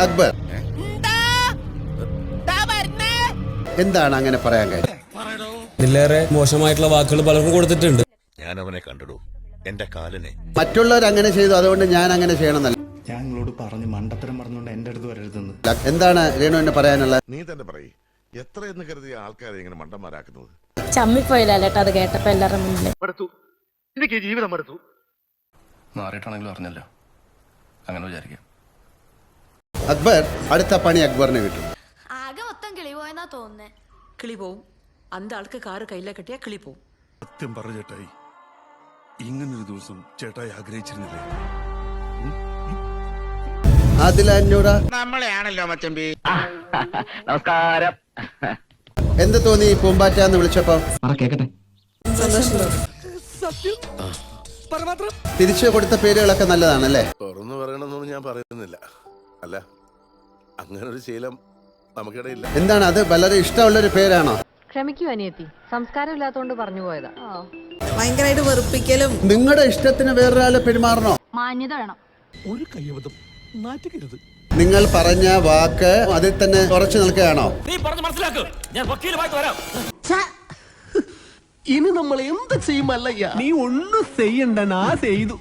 അക്ബർ എന്താണ് അങ്ങനെ പറയാൻ കാര്യം? ഇതിലേറെ മോശമായിട്ടുള്ള വാക്കുകൾ പലർക്കും കൊടുത്തിട്ടുണ്ട്. ഞാൻ അവനെ കണ്ടിടൂ, എന്റെ കാലിനെ. മറ്റുള്ളവർ അങ്ങനെ ചെയ്തു, അതുകൊണ്ട് ഞാൻ അങ്ങനെ ചെയ്യണമെന്നല്ല. ഞാൻ നിങ്ങളോട് പറഞ്ഞു മണ്ടത്തരം പറഞ്ഞുകൊണ്ട് എന്റെ അടുത്ത് വരരുതെന്ന്. എന്താണ് രേണുവിന് പറയാനുള്ളത്? നീ തന്നെ പറയ്, എത്ര എന്ന് കരുതിയ ആൾക്കാരെ ഇങ്ങനെ മണ്ടന്മാരാക്കുന്നത്? ചമ്മിപ്പോയില്ലേട്ടാ അത് കേട്ടപ്പോ എല്ലാവരുടെ മുന്നിൽ. എനിക്ക് ജീവിതം മടുത്തു. മാറിയിട്ടാണെങ്കിലും അറിഞ്ഞല്ലോ, അങ്ങനെ വിചാരിക്കാം. അക്ബർ അടുത്ത പണി അക്ബറിനെ കിട്ടും. ആകെ മൊത്തം കിളി പോയെന്നാ തോന്നുന്നേ. കിളി പോവും. അന്ത ആൾക്ക് കാറ് കയ്യിലെ കെട്ടിയാ കിളി പോവും. സത്യം പറഞ്ഞു ചേട്ടായി, ഇങ്ങനൊരു ദിവസം ചേട്ടായി ആഗ്രഹിച്ചിരുന്നില്ലേ? അതിലൂടെ നമ്മളെയാണല്ലോ മച്ചമ്പി. നമസ്കാരം. എന്ത് തോന്നി പൂമ്പാറ്റ എന്ന് വിളിച്ചപ്പോ? തിരിച്ചു കൊടുത്ത പേരുകളൊക്കെ നല്ലതാണല്ലേ? തുറന്നു പറയണമെന്നൊന്നും ഞാൻ പറയുന്നില്ല. അല്ല, അങ്ങനെ ഒരു ശീലം നമുക്കിടയില്ല. എന്താണ് അത്? വളരെ ഇഷ്ടമുള്ളൊരു പേരാണോ? ക്ഷമിക്കൂ അനിയത്തി, സംസ്കാരം ഇല്ലാത്തോണ്ട് പറഞ്ഞു പോയതാ. ഭയങ്കരമായിട്ട് വെറുപ്പിക്കലും. നിങ്ങളുടെ ഇഷ്ടത്തിന് വേറൊരാളെ പെരുമാറണോ? മാന്യത വേണം. ഒരു കയ്യബദ്ധം നാറ്റുകരുത്. നിങ്ങൾ പറഞ്ഞ വാക്ക് അതിൽ തന്നെ ഉറച്ചു നിൽക്കുകയാണോ? ഇനി നമ്മൾ എന്ത് ചെയ്യുമല്ലയ്യ? നീ ഒന്നും ചെയ്യണ്ട, നാ ചെയ്തു.